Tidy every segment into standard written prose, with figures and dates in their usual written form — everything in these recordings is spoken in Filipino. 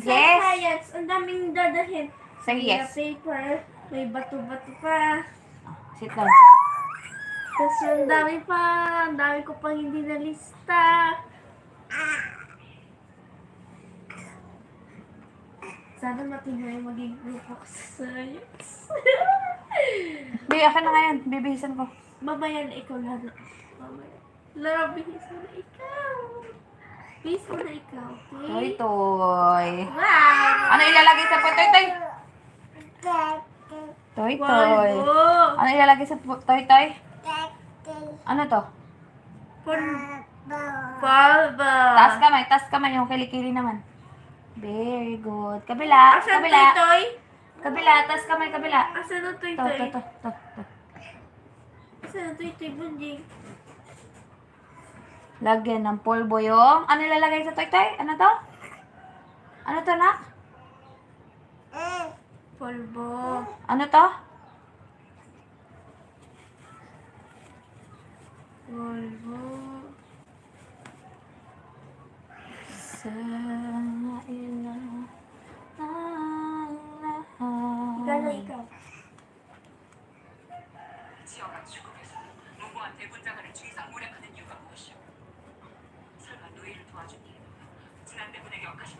sa science, ang daming dadalhin. Say May yes. paper, may bato-bato pa. Sit down. Tapos ang dami pa, ang dami ko pang hindi nalista. Sana matino yung maging grupo ko sa science. Baby, akin na ngayon. Bibihisan ko. Mamaya na ikaw lalo. Mamaya. Laro, bihis mo na ikaw. Bihis mo na ikaw, okay? Toy. Wow! Ano ilalagay sa toy? Toy. Walbo! Ano ilalagay sa toy? Ano to? Palba! Taas kamay. Yung kilikili naman. Very good. Kabila. Asan Kabila. toy? Kabila. Taas kamay. Kabila. Asan ang toy? To. Asan ang toy, bunjing? Lagyan ng polvo yung... Ano ilalagay sa toy? Ano to? Ano to, nak? Polvo. Ano to? Polvo. Sa ilaw ng lahat. Gano'n ikaw? 지어가 출국해서 무고한 대군장을 주의상 무력하는 이유가 무엇이오? 설마 노예를 도와준 일이 지난 대군에게 억하신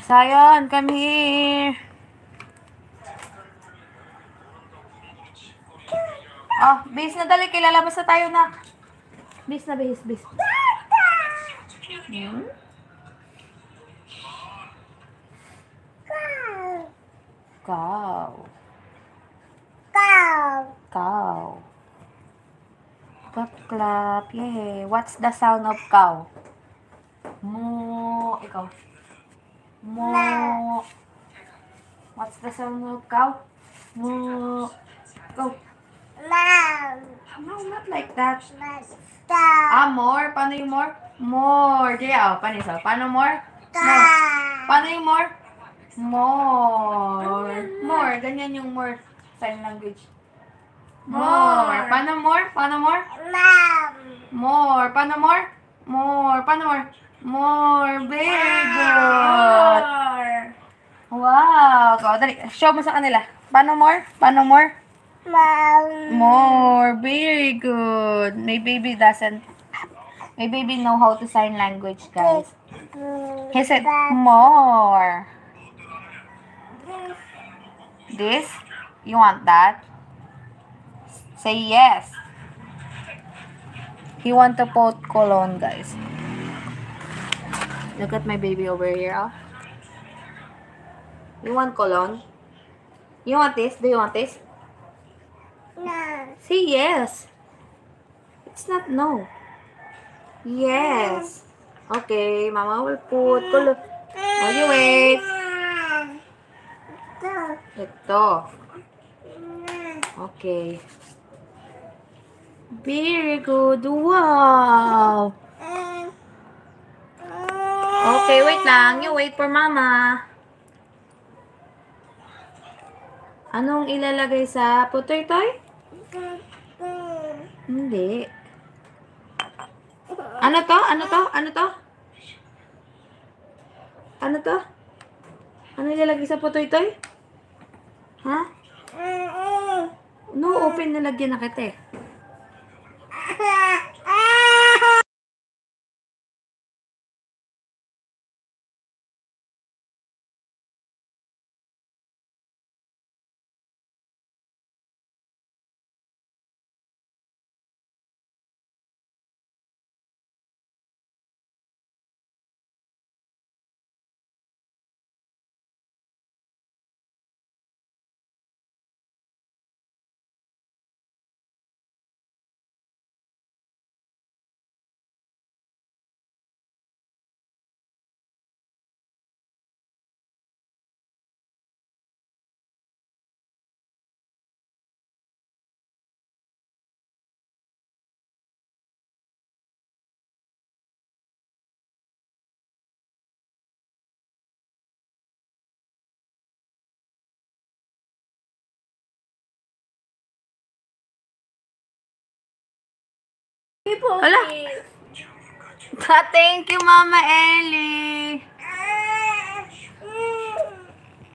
Sayon, come here. Oh, bis na dali. Kilalabas na tayo, nak. Bis. Cow. Clap. Yay. What's the sound of cow? Moo. Ikaw. Moo. What's the sound of cow? Moo. Go. No, not like that. More. Paano yung more? More. Jaya, paano isa? Paano more? More. Paano yung more? More. Ganyan yung more. Sign language. More. Paano more? More. Paano more? Paano more? More. Very good. Wow. Go, dali. Show mo sa kanila. Paano more? More. Very good. My baby know how to sign language, guys. He said, more. This? You want that? Say yes. He want to put cologne, guys. Look at my baby over here. Oh. You want cologne? You want this? Do you want this? No. Say yes. It's not no. Yes. Okay, Mama will put cologne. Oh, you wait. Ito. Okay. Very good. Wow. Okay, wait lang. You wait for Mama. Anong ilalagay sa putoy toy? Hindi. Ano to? Ano ilalagay sa putoy toy? Ha? No, open na lagyan na kita eh. People, Hala. Thank you, Mama Ellie.